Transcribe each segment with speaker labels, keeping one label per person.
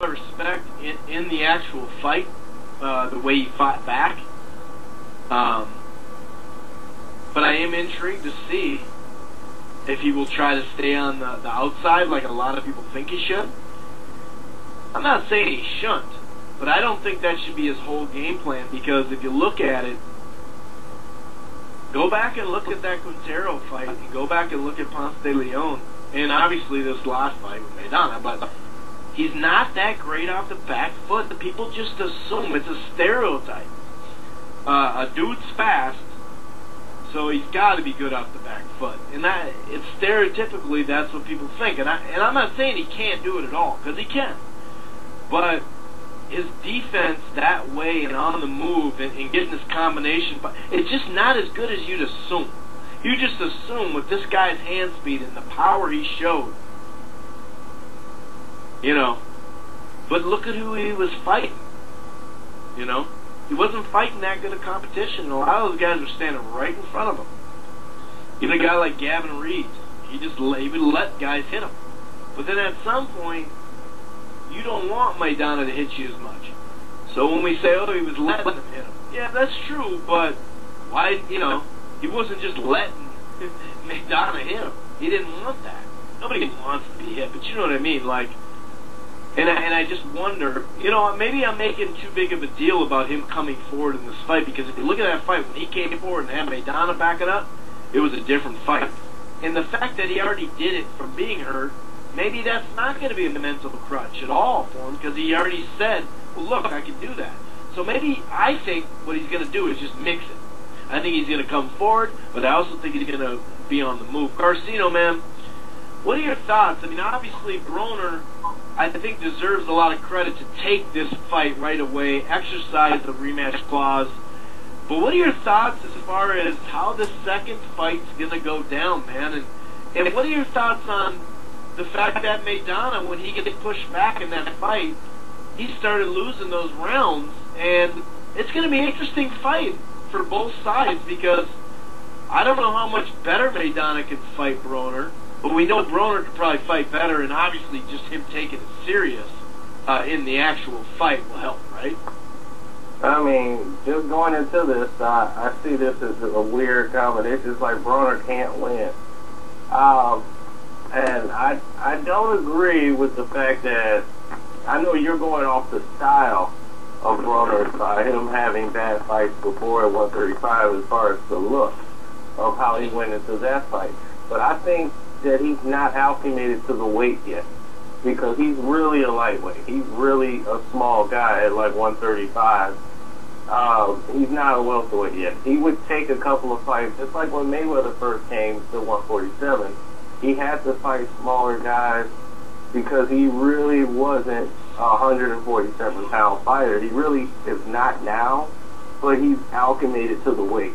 Speaker 1: of respect in the actual fight, the way he fought back. But I am intrigued to see if he will try to stay on the outside like a lot of people think he should. I'm not saying he shouldn't, but I don't think that should be his whole game plan, because if you look at it, go back and look at that Quintero fight, and go back and look at Ponce de Leon, and obviously this last fight with Maidana, but he's not that great off the back foot. The people just assume it's a stereotype. A dude's fast, so he's got to be good off the back foot, and that it's stereotypically that's what people think. And I'm not saying he can't do it at all, because he can, but his defense that way and on the move and getting this combination, it's just not as good as you'd assume. You just assume with this guy's hand speed and the power he showed, you know. But look at who he was fighting, you know. He wasn't fighting that good a competition, and a lot of those guys were standing right in front of him. Even a guy like Gavin Reed, he would let guys hit him. But then at some point, you don't want Maidana to hit you as much. So when we say, oh, he was letting him hit him, yeah, that's true, but why, you know, he wasn't just letting Maidana hit him. He didn't want that. Nobody wants to be hit, but you know what I mean, like. And I just wonder, you know, maybe I'm making too big of a deal about him coming forward in this fight, because if you look at that fight, when he came forward and had Maidana back it up, it was a different fight. And the fact that he already did it from being hurt, maybe that's not going to be a mental crutch at all for him, because he already said, well, look, I can do that. So maybe I think what he's going to do is just mix it. I think he's going to come forward, but I also think he's going to be on the move. Garcino, man, what are your thoughts? I mean, obviously, Broner, I think, deserves a lot of credit to take this fight right away, exercise the rematch clause. But what are your thoughts as far as how the second fight's going to go down, man? And what are your thoughts on the fact that Maidana, when he gets pushed back in that fight, he started losing those rounds, and it's going to be an interesting fight for both sides, because I don't know how much better Maidana can fight Broner, but we know Broner could probably fight better, and obviously just him taking it serious in the actual fight will help, right?
Speaker 2: I mean, just going into this, I see this as a weird combination. It's like Broner can't win. And I don't agree with the fact that, I know you're going off the style of Broner by him having bad fights before at 135 as far as the look of how he went into that fight. But I think that he's not acclimated to the weight yet, because he's really a lightweight. He's really a small guy at like 135. He's not a welterweight yet. He would take a couple of fights, just like when Mayweather first came to 147. He had to fight smaller guys because he really wasn't a 147-pound fighter. He really is not now, but he's acclimated to the weight.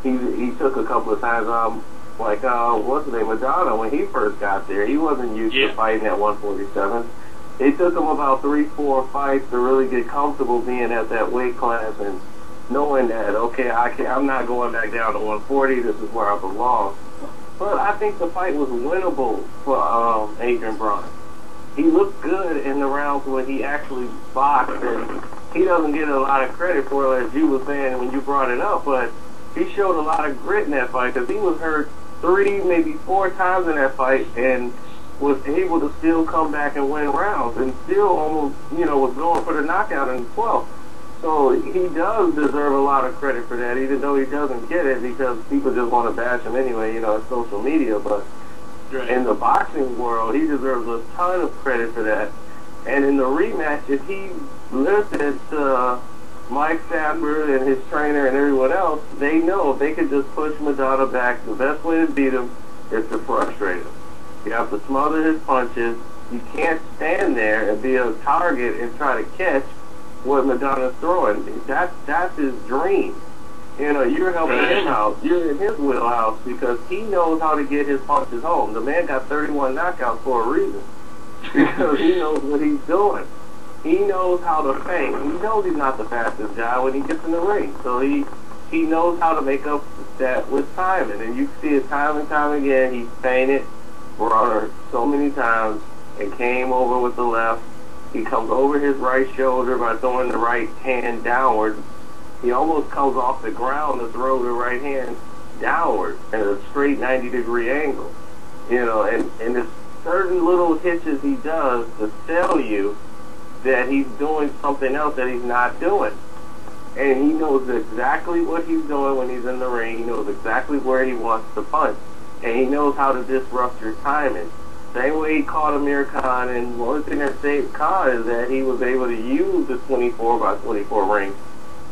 Speaker 2: He took a couple of times, what's his name, Maidana, when he first got there. He wasn't used to fighting at 147. It took him about 3-4 fights to really get comfortable being at that weight class and knowing that, okay, I'm not going back down to 140. This is where I belong. But I think the fight was winnable for Adrian Broner. He looked good in the rounds when he actually boxed, and he doesn't get a lot of credit for it, as you were saying when you brought it up, but he showed a lot of grit in that fight, because he was hurt 3, maybe 4 times in that fight, and was able to still come back and win rounds, and still almost, was going for the knockout in the 12th. So he does deserve a lot of credit for that, even though he doesn't get it, because people just want to bash him anyway, it's social media. But in the boxing world, he deserves a ton of credit for that. And in the rematch, if he listened to Mike Stafford and his trainer and everyone else, they know if they could just push Maidana back, the best way to beat him is to frustrate him. You have to smother his punches. You can't stand there and be a target and try to catch what Maidana's throwing. That's his dream. You're helping him out. You're in his wheelhouse, because he knows how to get his punches home. The man got 31 knockouts for a reason, because he knows what he's doing. He knows how to feint. He knows he's not the fastest guy when he gets in the ring. So he knows how to make up that with timing. And you see it time and time again. He feinted Broner so many times and came over with the left He comes over his right shoulder by throwing the right hand downward. He almost comes off the ground to throw the right hand downward at a straight 90-degree angle. You know, and there's certain little hitches he does to tell you that he's doing something else that he's not doing. And he knows exactly what he's doing when he's in the ring. He knows exactly where he wants to punch. And he knows how to disrupt your timing. Same way he caught Amir Khan, and one thing that saved Khan is that he was able to use the 24 by 24 ring,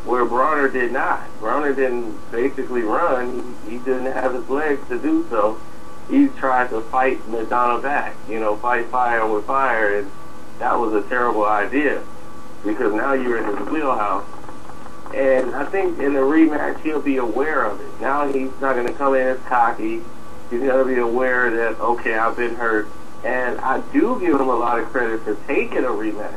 Speaker 2: where Broner did not. Broner didn't basically run. He didn't have his legs to do so. He tried to fight Maidana back, you know, fight fire with fire, and that was a terrible idea because now you're in his wheelhouse. And I think in the rematch, he'll be aware of it. Now he's not going to come in as cocky. He's going to be aware that, okay, I've been hurt. And I do give him a lot of credit for taking a rematch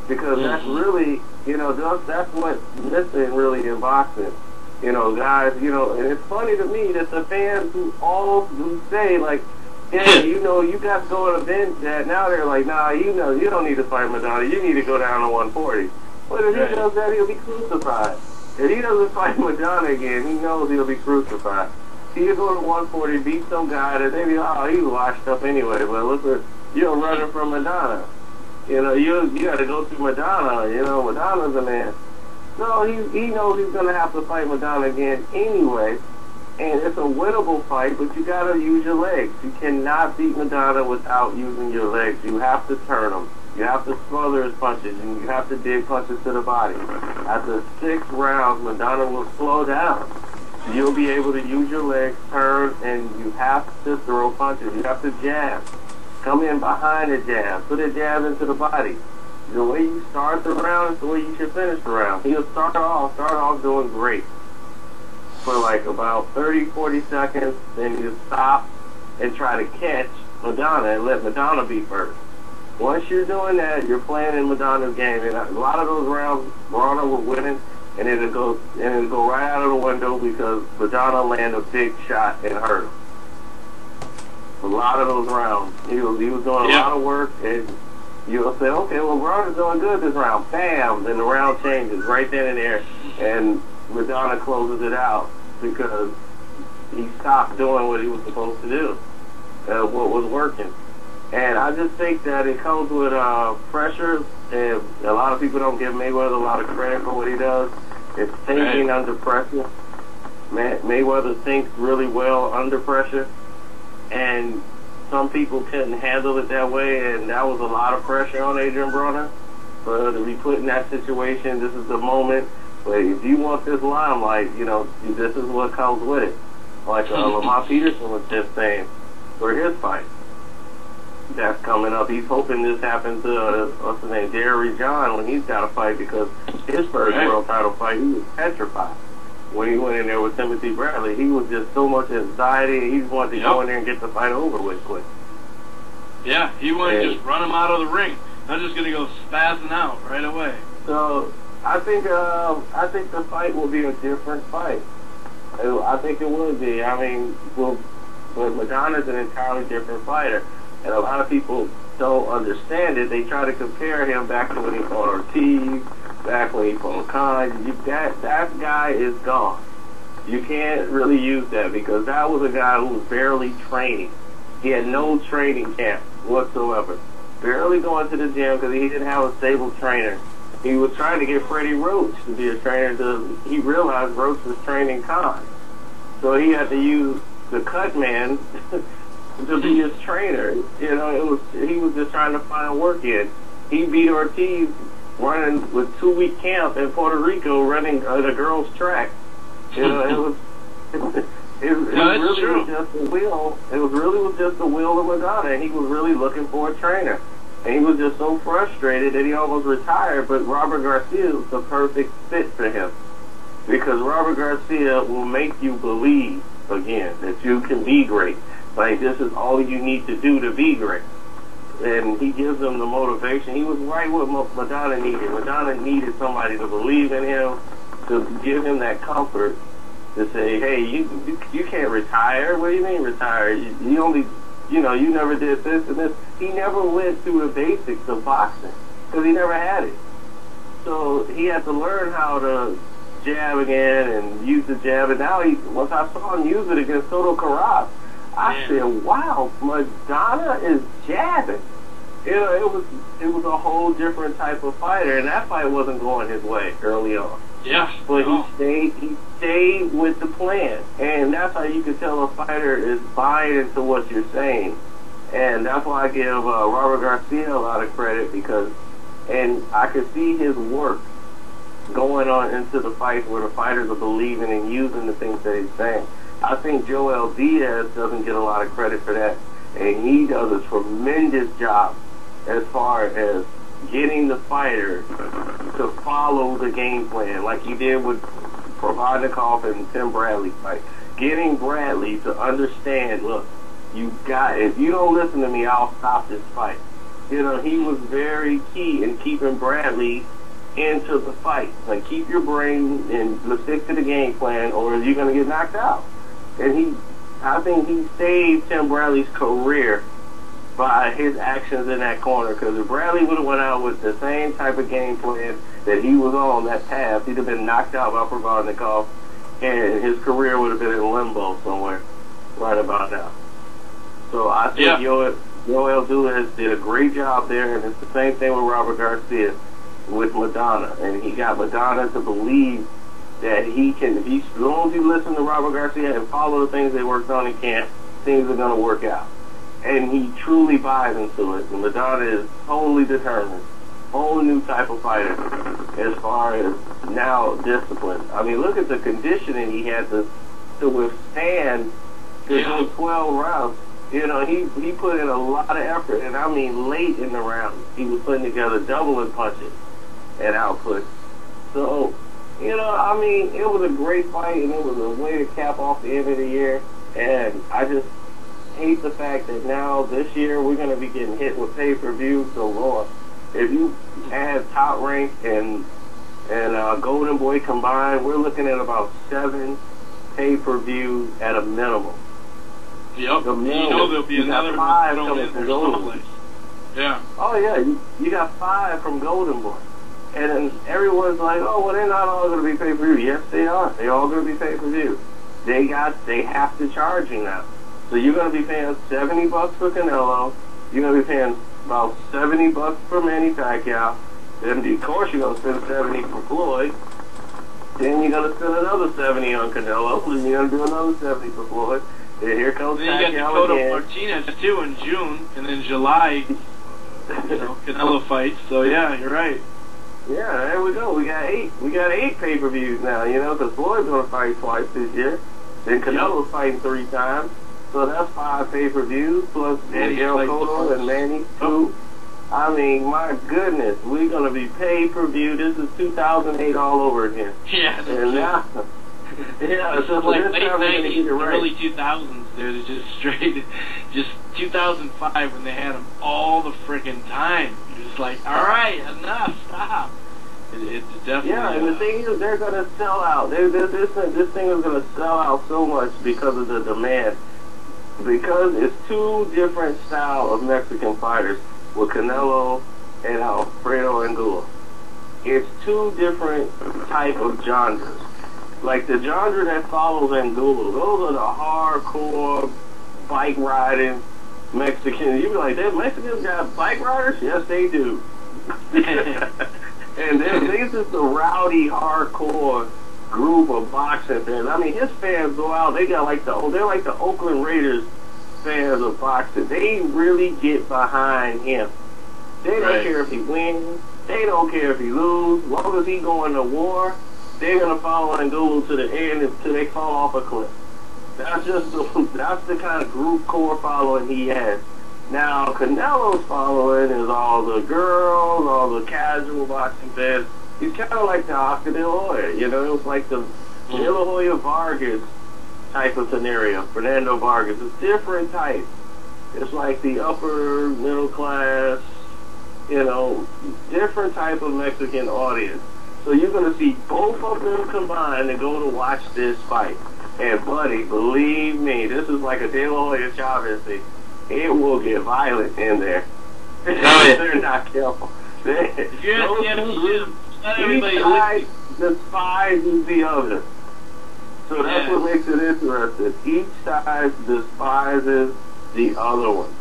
Speaker 2: because that's really, you know, that's what's missing really in boxing. You know, guys, you know, and it's funny to me that the fans who say, like, yeah, you know, you got to go to the bench that. Now they're like, nah, you know, you don't need to fight Maidana. You need to go down to 140. But if he does that, he'll be crucified. If he doesn't fight Maidana again, he knows he'll be crucified. He'll go to 140, beat some guy that maybe, oh, he washed up anyway, but look at, you're running from Maidana. You know, you got to go through Maidana. You know, Madonna's a man. No, he knows he's going to have to fight Maidana again anyway, and it's a winnable fight, but you got to use your legs. You cannot beat Maidana without using your legs. You have to turn him. You have to smother his punches, and you have to dig punches to the body. After 6 rounds, Maidana will slow down. You'll be able to use your legs, turn, and you have to throw punches. You have to jab. Come in behind the jab. Put a jab into the body. The way you start the round is the way you should finish the round. He'll start off doing great for like about 30, 40 seconds, then you stop and try to catch Maidana and let Maidana be first. Once you're doing that, you're playing in Maidana's game. And a lot of those rounds, Broner was winning, and it'll go right out of the window because Maidana landed a big shot and hurt him. A lot of those rounds, he was doing a lot of work, and you'll say, okay, well, Broner's doing good this round. Bam! Then the round changes right then and there, and Maidana closes it out because he stopped doing what he was supposed to do, what was working. And I just think that it comes with pressure, and a lot of people don't give Mayweather a lot of credit for what he does. It's thinking under pressure. Mayweather thinks really well under pressure, and some people couldn't handle it that way, and that was a lot of pressure on Adrian Broner. But to be put in that situation, this is the moment. But if you want this limelight, you know, this is what comes with it. Like Lamont Peterson was just saying for his fight. That's coming up. He's hoping this happens to, what's his name, Jerry John when he's got a fight because his first world title fight, he was petrified. When he went in there with Timothy Bradley, he was just so much anxiety. He wanted to go in there and get the fight over with quick.
Speaker 1: Yeah, he wanted to just run him out of the ring. I'm just going to go spazzing out right away.
Speaker 2: So I think the fight will be a different fight. I think it will be. I mean, but Maidana's an entirely different fighter. And a lot of people don't understand it. They try to compare him back to when he fought Ortiz, back when he fought Khan. That guy is gone. You can't really use that because that was a guy who was barely training. He had no training camp whatsoever. Barely going to the gym because he didn't have a stable trainer. He was trying to get Freddie Roach to be a trainer. He realized Roach was training Khan. So he had to use the cut man to be his trainer. You know, he was just trying to find work in. He beat Ortiz running with 2-week camp in Puerto Rico running the girls' track. You know, it really was just the will. It was really just the will of Maidana, and he was really looking for a trainer. And he was just so frustrated that he almost retired, but Robert Garcia was the perfect fit for him. Because Robert Garcia will make you believe again that you can be great. Like, this is all you need to do to be great. And he gives them the motivation. He was right what Maidana needed. Maidana needed somebody to believe in him, to give him that comfort, to say, hey, you can't retire. What do you mean retire? You only, you know, you never did this and this. He never went through the basics of boxing. because he never had it. So he had to learn how to jab again and use the jab. And now, once I saw him use it against Soto Karass, I said, wow, Maidana is jabbing. You know, it was a whole different type of fighter, and that fight wasn't going his way early on.
Speaker 1: Yeah.
Speaker 2: But he stayed with the plan. And that's how you can tell a fighter is buying into what you're saying. And that's why I give Robert Garcia a lot of credit, because, and I could see his work going on into the fight where the fighters are believing and using the things that he's saying. I think Joel Diaz doesn't get a lot of credit for that, and he does a tremendous job as far as getting the fighter to follow the game plan, like he did with Provodnikov and Tim Bradley's fight. Getting Bradley to understand, look, if you don't listen to me, I'll stop this fight. You know, he was very key in keeping Bradley into the fight. Like, keep your brain and stick to the game plan, or you're going to get knocked out. And I think he saved Tim Bradley's career by his actions in that corner, because if Bradley would have went out with the same type of game plan that he was on that path, he'd have been knocked out by Provodnikov, and his career would have been in limbo somewhere right about now. So I think Joel Diaz did a great job there, and it's the same thing with Robert Garcia with Maidana, and he got Maidana to believe that he can, as long as you listen to Robert Garcia and follow the things they worked on in camp, things are going to work out. And he truly buys into it. And Maidana is totally determined. Whole new type of fighter as far as now discipline. I mean, look at the conditioning he had to withstand the 12 rounds. You know, he put in a lot of effort. And I mean, late in the round, he was putting together doubling punches and output. So, you know, I mean, it was a great fight, and it was a way to cap off the end of the year. And I just hate the fact that now, this year, we're going to be getting hit with pay-per-view. So, Lord, if you add Top Rank and Golden Boy combined, we're looking at about 7 pay-per-views at a minimum.
Speaker 1: Yep. You know there'll be another
Speaker 2: 5 coming from Golden Boy.
Speaker 1: Yeah.
Speaker 2: Oh, yeah. You got 5 from Golden Boy. And then everyone's like, oh, well, they're not all going to be pay-per-view. Yes, they are. They're all going to be pay-per-view. They have to charge you now. So you're going to be paying $70 for Canelo. You're going to be paying about $70 for Manny Pacquiao. Then, of course, you're going to spend $70 for Floyd. Then you're going to spend another $70 on Canelo. Then you're going to do another $70 for Floyd. Then here comes Pacquiao again.
Speaker 1: Then you got Dakota Martinez, too, in June. And then July, Canelo fights. So, yeah, you're right.
Speaker 2: Yeah, there we go. We got 8. We got 8 pay-per-views now, because Floyd's going to fight twice this year. Then Canelo's fighting 3 times. So that's 5 pay-per-views, plus Miguel Cotto and Manny, 2. I mean, my goodness, we're going to be pay-per-view. This is 2008 all over again.
Speaker 1: Yeah,
Speaker 2: and now,
Speaker 1: it's just like late 90s, early 2000s, dude. It's just straight, just 2005 when they had them all the freaking time. You're just like, all right, enough, stop. It's definitely.
Speaker 2: Yeah, and the thing is, they're going to sell out. This thing is going to sell out so much because of the demand. Because it's 2 different styles of Mexican fighters with Canelo and Alfredo Angulo. It's 2 different type of genres. Like the genre that follows Angulo, those are the hardcore bike riding Mexicans. You be like, them Mexicans got bike riders? Yes, they do. And this is the rowdy, hardcore group of boxing fans. I mean, his fans go out. They're like the Oakland Raiders fans of boxing. They really get behind him. They don't care if he wins. They don't care if he loses. As long as he going to war, they're gonna follow Angulo to the end until they fall off a cliff. That's the kind of group core following he has. Now Canelo's following is all the girls, all the casual boxing fans. He's kind of like the Oscar De La Hoya, it was like the De La Hoya Vargas type of scenario. Fernando Vargas, it's different type. It's like the upper middle class, different type of Mexican audience. So you're going to see both of them combined and go to watch this fight. And buddy, believe me, this is like a De La Hoya Chavez thing. It will get violent in there. They're not careful.
Speaker 1: If you're at the MGM, not everybody
Speaker 2: each side despises the other. So that's what makes it interesting. Each side despises the other one.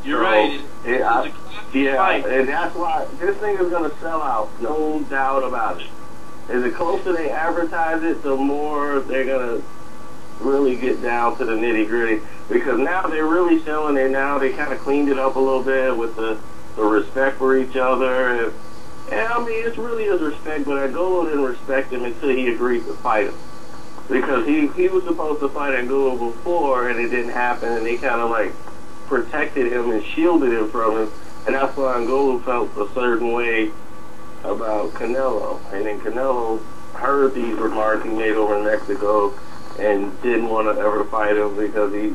Speaker 1: You're right. Fight.
Speaker 2: And that's why this thing is going to sell out. No doubt about it. And the closer they advertise it, the more they're going to really get down to the nitty-gritty. Because now they're really selling it. Now they kind of cleaned it up a little bit with the respect for each other. And I mean, it really is respect, but Angulo didn't respect him until he agreed to fight him. Because he was supposed to fight Angulo before, and it didn't happen, and they kind of like protected him and shielded him from him. And that's why Angulo felt a certain way about Canelo. And then Canelo heard these remarks he made over in Mexico and didn't want to ever fight him because he's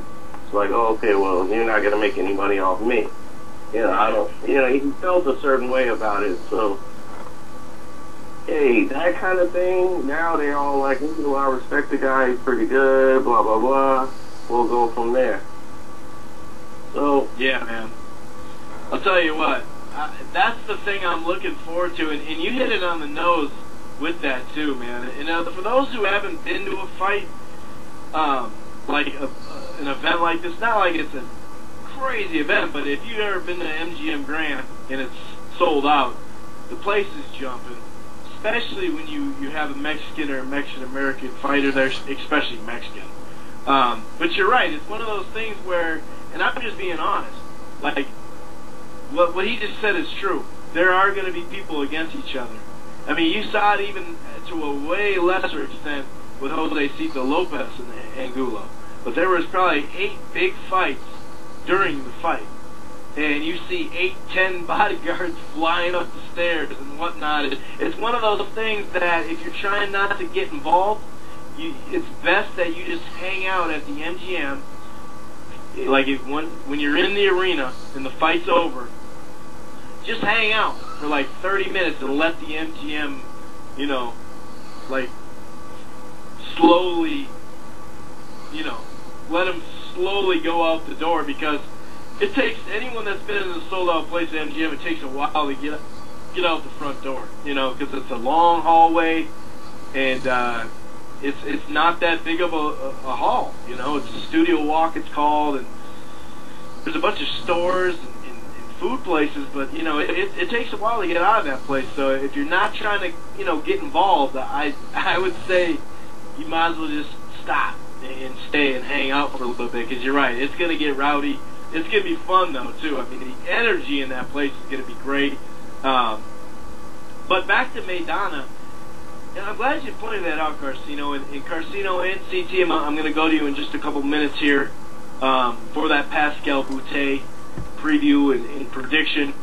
Speaker 2: like, oh, okay, well, you're not going to make any money off me. You know, he felt a certain way about it. So, hey, that kind of thing, now they're all like, I respect the guy, he's pretty good, blah, blah, blah. We'll go from there. So,
Speaker 1: yeah, man. I'll tell you what, that's the thing I'm looking forward to, and you hit it on the nose with that too, man. And for those who haven't been to a fight, like an event like this, not like it's a crazy event, but if you've ever been to MGM Grand and it's sold out, the place is jumping, especially when you have a Mexican or a Mexican-American fighter there, especially Mexican. But you're right, it's one of those things where, and I'm just being honest, like, what he just said is true. There are going to be people against each other. I mean, you saw it even to a way lesser extent with Jose Cito Lopez and Angulo. But there was probably 8 big fights during the fight. And you see 8, 10 bodyguards flying up the stairs and whatnot. It's one of those things that if you're trying not to get involved, it's best that you just hang out at the MGM. Like when you're in the arena and the fight's over, just hang out for like 30 minutes and let the MGM, like slowly, let them slowly go out the door, because it takes anyone that's been in a sold out place at MGM, it takes a while to get out the front door, because it's a long hallway and it's not that big of a hall, it's a studio walk, it's called, and there's a bunch of stores and food places, but it takes a while to get out of that place. So if you're not trying to get involved, I would say you might as well just stop and stay and hang out for a little bit, because you're right, it's going to get rowdy. It's going to be fun though too. I mean, the energy in that place is going to be great. But back to Maidana, and I'm glad you pointed that out, Carcino. And Carcino and CT, I'm going to go to you in just a couple minutes here for that Pascal Boutte preview and prediction.